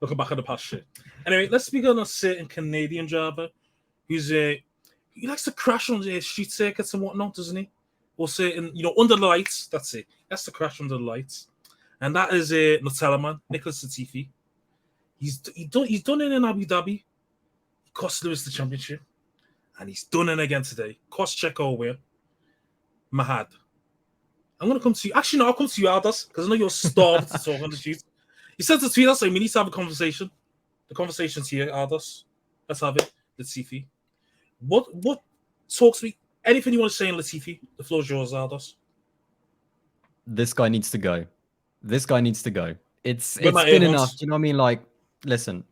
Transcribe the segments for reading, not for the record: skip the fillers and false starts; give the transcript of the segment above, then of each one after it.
Looking back at the past shit. Anyway, let's speak on a certain Canadian driver who's he likes to crash on the street circuits and whatnot, doesn't he? Or certain, under the lights. That's it. That's the crash under the lights, and that is Nutella man, Nicholas Latifi. He's done it in Abu Dhabi. He cost Lewis the championship, and he's done it again today. Cost Checo a win. Mahad. I'm gonna come to you. Actually, no, I'll come to you, Aldas, because I know you're starved to talk on the street. He sent a tweet saying we need to have a conversation. The conversation's here, Aldas. Let's have it. Latifi. What talks to me? Anything you want to say in Latifi? The floor's yours, Aldas. This guy needs to go. This guy needs to go. It's been enough. Do you know what I mean? Like, listen.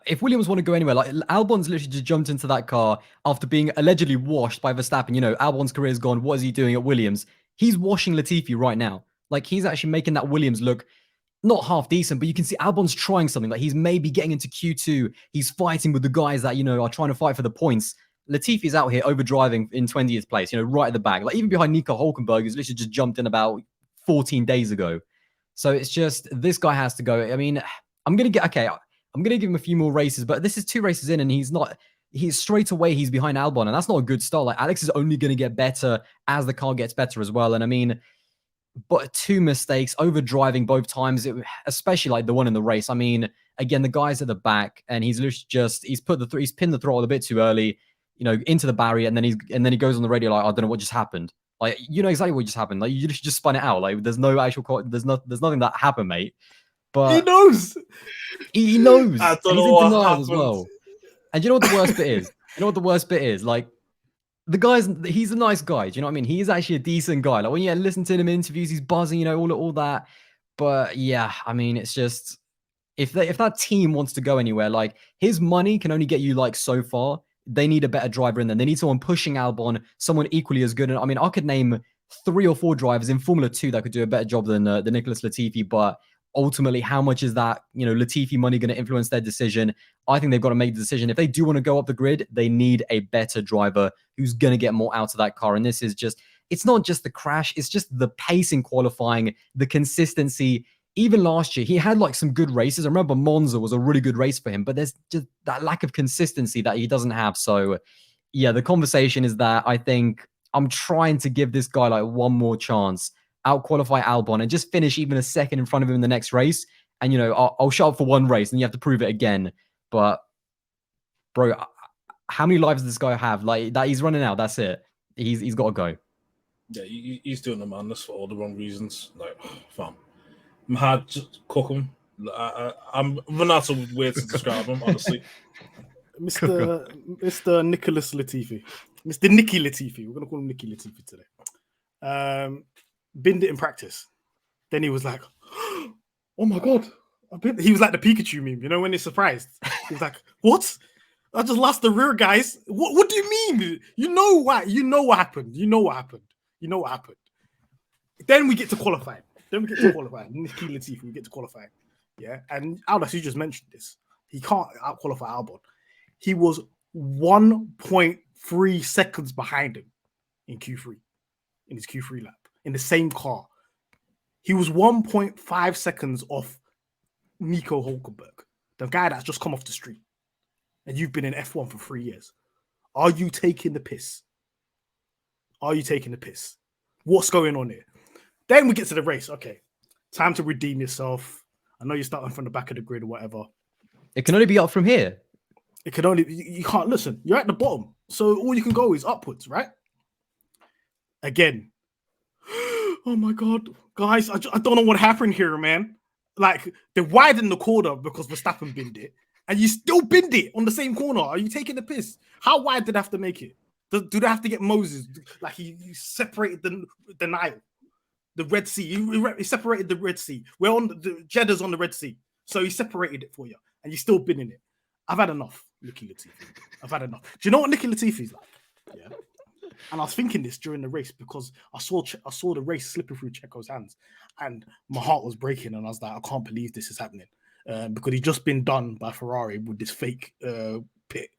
If Williams want to go anywhere, like Albon's literally just jumped into that car after being allegedly washed by Verstappen. Albon's career is gone. What is he doing at Williams? He's washing Latifi right now. Like, he's actually making that Williams look not half decent, but you can see Albon's trying something. Like, he's maybe getting into Q2. He's fighting with the guys that, are trying to fight for the points. Latifi's out here overdriving in 20th place, right at the back. Like, even behind Nico Hülkenberg, who's literally just jumped in about 14 days ago. So it's just, this guy has to go. I mean, I'm going to give him a few more races, but this is 2 races in and he's straight away, he's behind Albon, and that's not a good start. Like, Alex is only going to get better as the car gets better as well. And I mean, but 2 mistakes, over driving both times, especially like the one in the race. I mean, again, the guy's at the back and he's literally he's pinned the throttle a bit too early, into the barrier, and then he goes on the radio like, I don't know what just happened. Like, exactly what just happened. Like, you just spun it out. Like, there's no actual, there's nothing that happened, mate. But he knows. He knows. I don't and he's know in denial happened. as well. And you know what the worst bit is? Like, he's a nice guy. Do you know what I mean? He's actually a decent guy. Like, when you listen to him in interviews, he's buzzing, all that. But yeah, I mean, it's just, if that team wants to go anywhere, like, his money can only get you like so far. They need a better driver in there. They need someone pushing Albon, someone equally as good. And I mean, I could name 3 or 4 drivers in Formula 2 that could do a better job than Nicholas Latifi. But ultimately, how much is that, Latifi money going to influence their decision? I think they've got to make the decision. If they do want to go up the grid, they need a better driver who's going to get more out of that car. And this is just, it's not just the crash. It's just the pace in qualifying, the consistency. Even last year, he had like some good races. I remember Monza was a really good race for him, but there's just that lack of consistency that he doesn't have. So yeah, the conversation is that I think I'm trying to give this guy like one more chance, out-qualify Albon and just finish even a second in front of him in the next race. And, I'll show up for one race and you have to prove it again. But bro, how many lives does this guy have? Like, that he's running out. That's it. He's got to go. Yeah, he's doing the madness for all the wrong reasons. Like, fam. Mahad, just cook him. I'm running out of words to describe him, honestly. Mr. Nicholas Latifi. Mr. Nicky Latifi. We're going to call him Nicky Latifi today. Binned it in practice. Then he was like, oh my God. He was like the Pikachu meme, when he's surprised. He was like, what? I just lost the rear, guys. What do you mean? You know what happened. Then we get to qualify. Nicky Latifi, we get to qualify. Yeah. And Aldas, you just mentioned this. He can't out-qualify Albon. He was 1.3 seconds behind him in Q3, in his Q3 lap, in the same car. He was 1.5 seconds off Nico Hülkenberg, the guy that's just come off the street. And you've been in F1 for 3 years. Are you taking the piss? What's going on here? Then we get to the race. Okay, time to redeem yourself. I know you're starting from the back of the grid or whatever. It can only be up from here. You can't listen. You're at the bottom. So all you can go is upwards, right? Again. Oh my God. Guys, I don't know what happened here, man. Like, they widened the corner because Verstappen binned it. And you still binned it on the same corner. Are you taking the piss? How wide did they have to make it? Do they have to get Moses? Like, he separated the Nile. The Red Sea. He separated the Red Sea. We're on the Jeddah's on the Red Sea. So he separated it for you. And you're still binning it. I've had enough, Nicky Latifi. I've had enough. Do you know what Nicky Latifi's like? Yeah. And I was thinking this during the race because I saw the race slipping through Checo's hands. And my heart was breaking. And I was like, I can't believe this is happening. Because he'd just been done by Ferrari with this fake pit.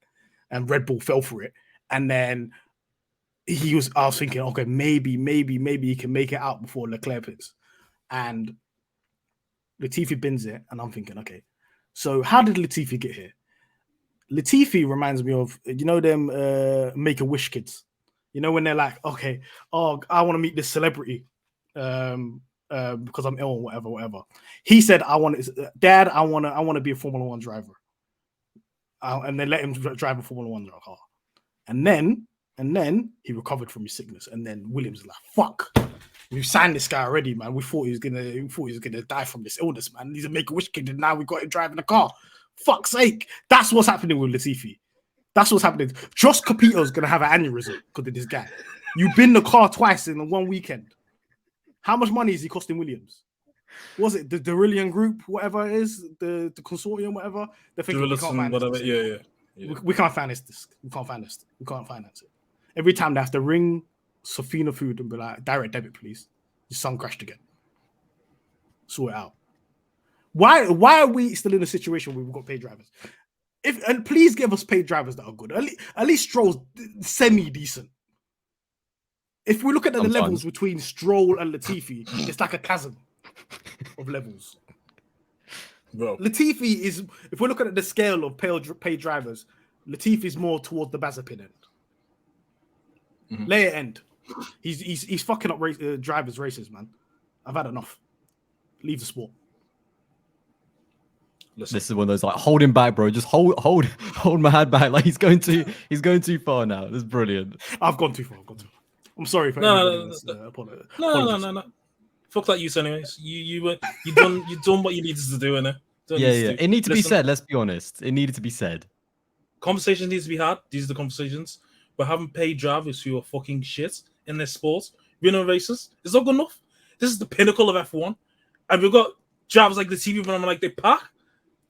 And Red Bull fell for it. And then I was thinking, okay, maybe he can make it out before Leclerc pits. And Latifi bins it, and I'm thinking, okay, so how did Latifi get here? Latifi reminds me of, you know, them Make-A-Wish kids. You know, when they're like, okay, oh, I want to meet this celebrity because I'm ill or whatever. He said, Dad, I want to be a Formula One driver. And they let him drive a Formula One car. And then he recovered from his sickness. And then Williams is like, fuck, we've signed this guy already, man. We thought he was gonna die from this illness, man. He's a Make-A-Wish kid, and now we got him driving a car. Fuck's sake. That's what's happening with Latifi. That's what's happening. Josh Capito's gonna have an aneurysm because of this guy. You've been the car twice in one weekend. How much money is he costing Williams? Was it the Derillion Group, whatever it is, the consortium, whatever? They're thinking we can't finance this. Yeah. We can't finance this. We can't finance it. We can't finance it. Every time they have to ring Safina Food and be like, direct debit, please. Your son crashed again. Sort it out. Why are we still in a situation where we've got paid drivers? And please give us paid drivers that are good. At least Stroll's semi-decent. If we look at the levels between Stroll and Latifi, it's like a chasm of levels. Bro. Latifi is, if we're looking at the scale of paid drivers, Latifi is more towards the Mazepin end. Mm-hmm. Later end. He's fucking up drivers' races, man. I've had enough. Leave the sport. Listen. This is one of those like hold him back, bro. Just hold Mahad back. Like he's going too far now. This is brilliant. I've gone too far. I'm sorry for no. Fuck that use anyways. You done what you needed to do, innit? Yeah. It needed to be said. Let's be honest. It needed to be said. Conversations need to be had. These are the conversations. We're having paid drivers who are fucking shit in their sport, winning races. It's not good enough. This is the pinnacle of F1, and we've got drivers like Latifi, but I'm like they pack,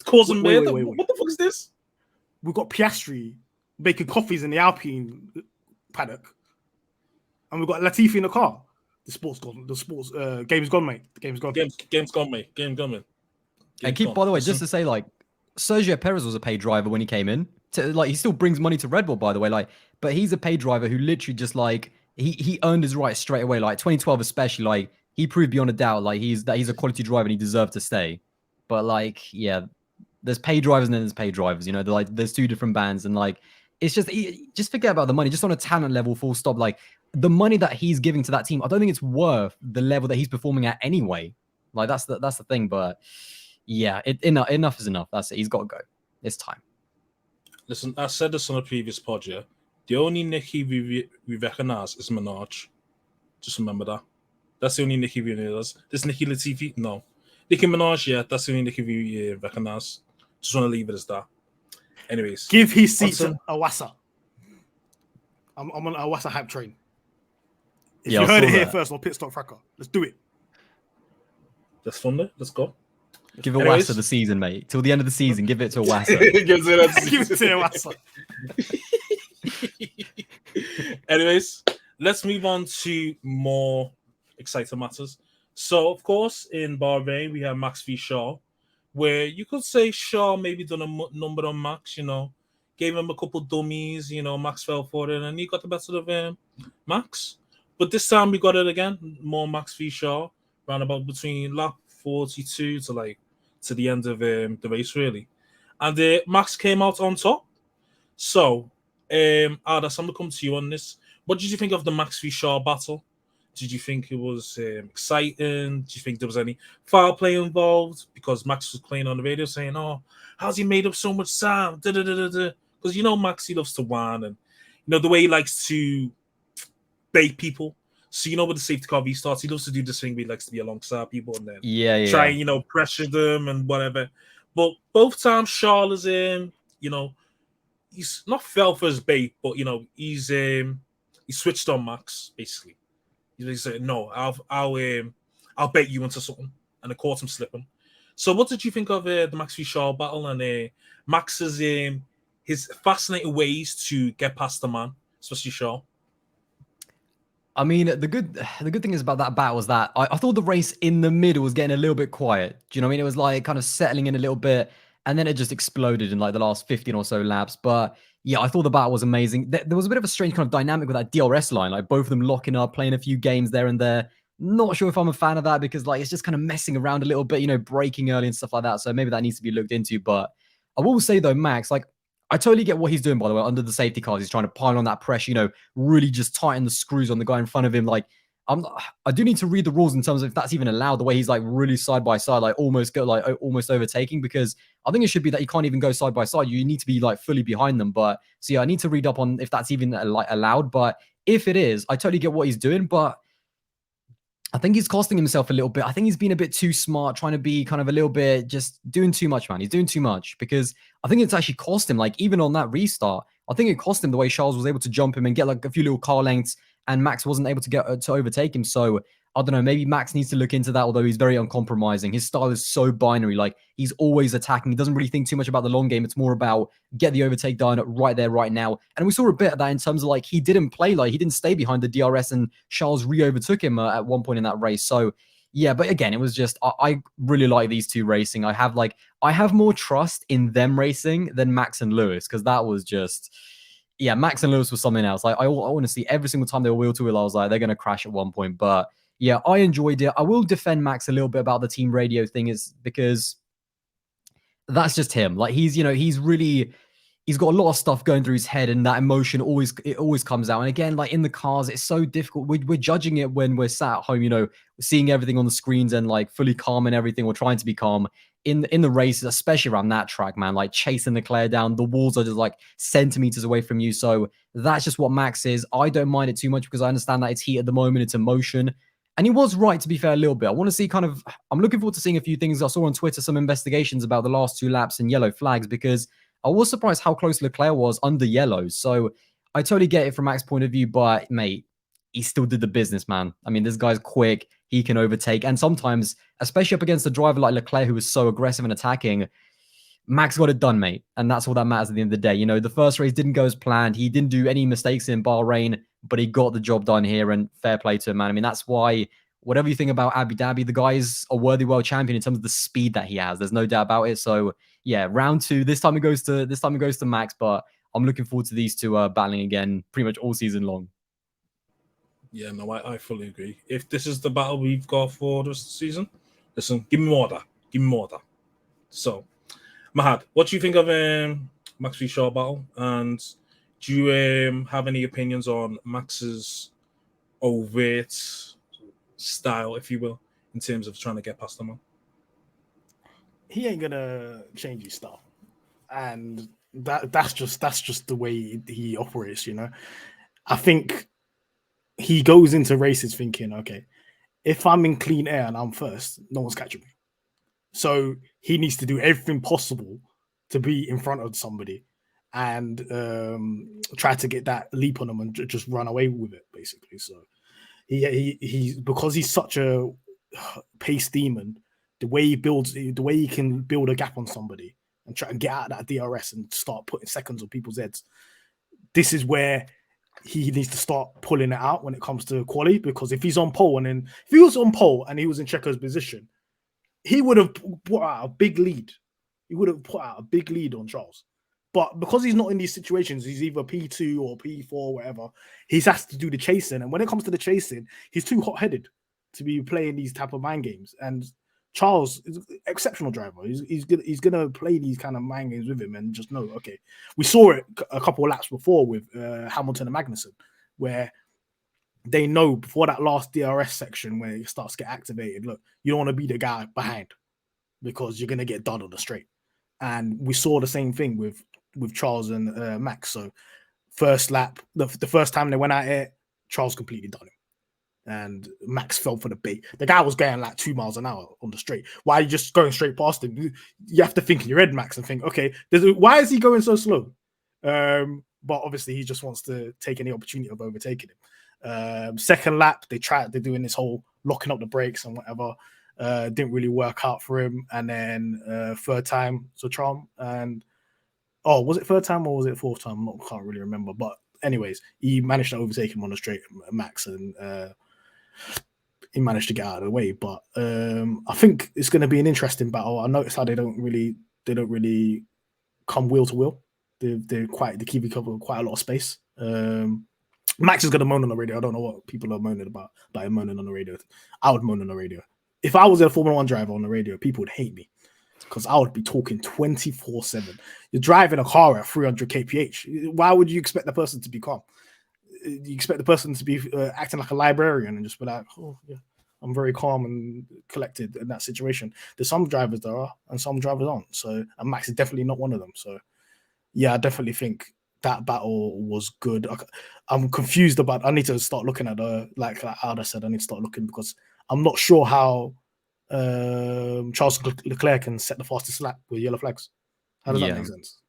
causing wait. What the fuck is this? We've got Piastri making coffees in the Alpine paddock, and we've got Latifi in the car. The sports gone. The sports game's gone, mate. The game's gone. Game's gone, mate. Game's and by the way, just to say, like Sergio Perez was a paid driver when he came in. He still brings money to Red Bull, by the way. But he's a paid driver who literally just he earned his right straight away. Like 2012, especially, he proved beyond a doubt he's a quality driver and he deserved to stay. But there's paid drivers and then there's paid drivers. You know, there's two different bands, and it's just forget about the money. Just on a talent level, full stop. Like the money that he's giving to that team, I don't think it's worth the level that he's performing at anyway. Like that's the thing. But yeah, enough is enough. That's it. He's got to go. It's time. Listen, I said this on a previous pod, yeah. The only Nicky we recognize is Minaj. Just remember that. That's the only Nicky we know. This Nicky Latifi, no. Nicki Minaj, yeah, that's the only Nicky we recognize. Just want to leave it as that. Anyways. Give his seat to Awasa. I'm on Awasa hype train. If you heard it here first on Pitstop Fracas, let's do it. That's fun, though. Let's go. Give Awasa the season, mate. Till the end of the season, give it to Awasa. Give it to Awasa. Anyways, let's move on to more exciting matters. So, of course, in Bahrain, we have Max v Shaw, where you could say Shaw maybe done a number on Max, you know, gave him a couple dummies, you know, Max fell for it, and he got the best of Max. But this time we got it again, more Max v Shaw, round about between lap 42 to the end of the race, really. And Max came out on top. So, Aldas, I'm going to come to you on this. What did you think of the Max v Shaw battle? Did you think it was exciting? Do you think there was any foul play involved? Because Max was playing on the radio saying, oh, how's he made up so much time? Because, you know, Max, he loves to whine and, you know, the way he likes to bait people. So, you know, with the safety car restarts, he loves to do this thing where he likes to be alongside people and then try and, you know, pressure them and whatever. But both times, Charles is, you know, he's not fell for his bait, but, you know, he switched on Max, basically. He said, no, I'll bait you into something. And it caught him slipping. So what did you think of the Max v Shaw battle and Max's his fascinating ways to get past the man, especially Shaw? I mean, the good thing is about that battle was that I thought the race in the middle was getting a little bit quiet. Do you know what I mean? It was like kind of settling in a little bit, and then it just exploded in like the last 15 or so laps. But yeah, I thought the battle was amazing. There was a bit of a strange kind of dynamic with that DRS line, like both of them locking up, playing a few games there and there. Not sure if I'm a fan of that because like it's just kind of messing around a little bit, you know, braking early and stuff like that. So maybe that needs to be looked into. But I will say though, Max, like I totally get what he's doing, by the way, under the safety cars. He's trying to pile on that pressure, you know, really just tighten the screws on the guy in front of him. Like I do need to read the rules in terms of if that's even allowed, the way he's like really side by side, like almost overtaking, because I think it should be that you can't even go side by side. You need to be like fully behind them. But so yeah, I need to read up on if that's even like allowed. But if it is, I totally get what he's doing. But I think he's costing himself a little bit. I think he's been a bit too smart, trying to be kind of a little bit just doing too much, man. He's doing too much because I think it's actually cost him. Like even on that restart, I think it cost him the way Charles was able to jump him and get like a few little car lengths, and Max wasn't able to get to overtake him. So I don't know. Maybe Max needs to look into that. Although he's very uncompromising, his style is so binary. Like he's always attacking. He doesn't really think too much about the long game. It's more about get the overtake done right there, right now. And we saw a bit of that in terms of like he didn't play, like he didn't stay behind the DRS, and Charles re-overtook him at one point in that race. So yeah, but again, it was just I really like these two racing. I have more trust in them racing than Max and Lewis, because that was just. Yeah, Max and Lewis was something else. Like I honestly, every single time they were wheel to wheel, I was like, they're going to crash at one point. But yeah, I enjoyed it. I will defend Max a little bit about the team radio thing, is because that's just him. Like he's got a lot of stuff going through his head, and that emotion always comes out. And again, like in the cars, it's so difficult. We're judging it when we're sat at home, you know, seeing everything on the screens and like fully calm and everything, or trying to be calm. In the races, especially around that track, man, like chasing Leclerc down, the walls are just like centimeters away from you. So that's just what Max is. I don't mind it too much because I understand that it's heat at the moment, it's emotion. And he was right, to be fair, a little bit. I want to see I'm looking forward to seeing a few things. I saw on Twitter some investigations about the last two laps and yellow flags, because I was surprised how close Leclerc was under yellows. So I totally get it from Max's point of view, but mate, he still did the business, man. I mean, this guy's quick. He can overtake. And sometimes, especially up against a driver like Leclerc, who was so aggressive and attacking, Max got it done, mate. And that's all that matters at the end of the day. You know, the first race didn't go as planned. He didn't do any mistakes in Bahrain, but he got the job done here, and fair play to him, man. I mean, that's why, whatever you think about Abu Dhabi, the guy is a worthy world champion in terms of the speed that he has. There's no doubt about it. So yeah, round two, this time it goes to Max, but I'm looking forward to these two battling again pretty much all season long. Yeah, no, I fully agree. If this is the battle we've got for the rest of the season, listen, give me more of that. Give me more of that. So, Mahad, what do you think of Max v Shaw battle? And do you have any opinions on Max's overt style, if you will, in terms of trying to get past the man? He ain't gonna change his style, and that's just the way he operates. You know, I think he goes into races thinking, okay, if I'm in clean air and I'm first, no one's catching me. So he needs to do everything possible to be in front of somebody and try to get that leap on them and just run away with it, basically. So he's because he's such a pace demon, the way he can build a gap on somebody and try and get out of that DRS and start putting seconds on people's heads. This is where he needs to start pulling it out when it comes to quali, because if he's on pole, and then if he was on pole and he was in Checo's position, he would have put out a big lead. He would have put out a big lead on Charles. But because he's not in these situations, he's either P2 or P4, or whatever, he has to do the chasing. And when it comes to the chasing, he's too hot-headed to be playing these type of mind games. And Charles is an exceptional driver. He's gonna play these kind of mind games with him and just know, okay. We saw it a couple of laps before with Hamilton and Magnussen, where they know before that last DRS section where it starts to get activated, look, you don't want to be the guy behind because you're gonna get done on the straight. And we saw the same thing with Charles and Max. So first lap, the first time they went at it, Charles completely done him. And Max fell for the bait. The guy was going like 2 miles an hour on the straight. Why are you just going straight past him? You have to think in your head, Max, and think, okay, why is he going so slow? But obviously he just wants to take any opportunity of overtaking him. Second lap, they're doing this whole locking up the brakes and whatever. Didn't really work out for him. And then third time, so Charm. And was it third time or was it fourth time? I can't really remember. But anyways, he managed to overtake him on the straight, Max, and he managed to get out of the way. But I think it's going to be an interesting battle. I noticed how they don't really come wheel to wheel. They keep cover quite a lot of space. Max is going to moan on the radio. I don't know what people are moaning about him moaning on the radio. I would moan on the radio. If I was a Formula 1 driver on the radio, people would hate me because I would be talking 24/7. You're driving a car at 300 kph. Why would you expect the person to be calm? You expect the person to be acting like a librarian and just be like, oh, yeah, I'm very calm and collected in that situation. There's some drivers that are and some drivers aren't. So, and Max is definitely not one of them. So, yeah, I definitely think that battle was good. I'm confused about. I need to start looking at like Aldas said. I need to start looking because I'm not sure how Charles Leclerc can set the fastest lap with yellow flags. How does that make sense?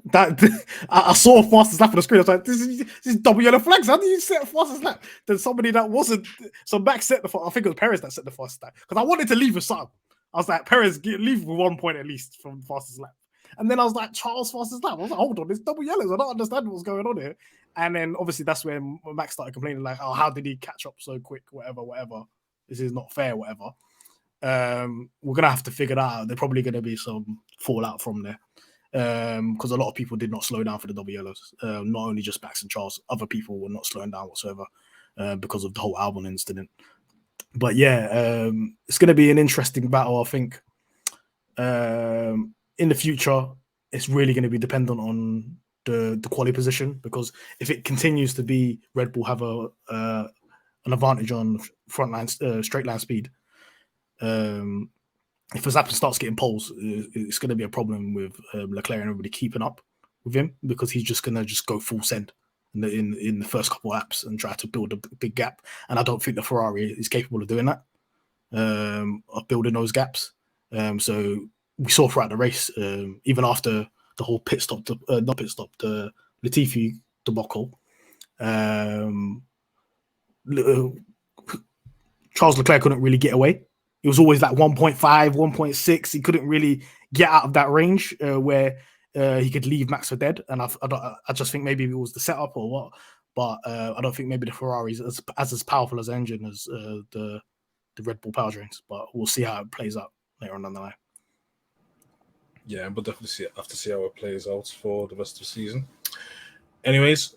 That I saw fastest lap on the screen. I was like, this is double yellow flags. How do you set fastest lap? Then somebody that wasn't. So Max set the. I think it was Perez that set the fastest lap because I wanted to leave with something. I was like, Perez, leave with 1 point at least from fastest lap. And then I was like, Charles fastest lap. I was like, hold on, it's double yellows. I don't understand what's going on here. And then obviously that's when Max started complaining, like, oh, how did he catch up so quick? Whatever. This is not fair, whatever. We're gonna have to figure that out. There's probably gonna be some fallout from there. Because a lot of people did not slow down for the double yellows. Not only just Max and Charles, other people were not slowing down whatsoever because of the whole Albon incident. But yeah, it's gonna be an interesting battle, I think. In the future, it's really going to be dependent on the quali position because if it continues to be Red Bull have an advantage on front line straight line speed, if Verstappen starts getting poles, it's going to be a problem with Leclerc and everybody keeping up with him because he's just going to just go full send in the first couple of laps and try to build a big gap. And I don't think the Ferrari is capable of doing that, of building those gaps. So we saw throughout the race, even after the whole the Latifi debacle, Charles Leclerc couldn't really get away. It was always like 1.5, 1.6. He couldn't really get out of that range where he could leave Max for dead. And I just think maybe it was the setup or what. But I don't think maybe the Ferrari's as powerful as an engine as the Red Bull powertrains. But we'll see how it plays out later on down the line. Yeah, we'll definitely have to see how it plays out for the rest of the season. Anyways,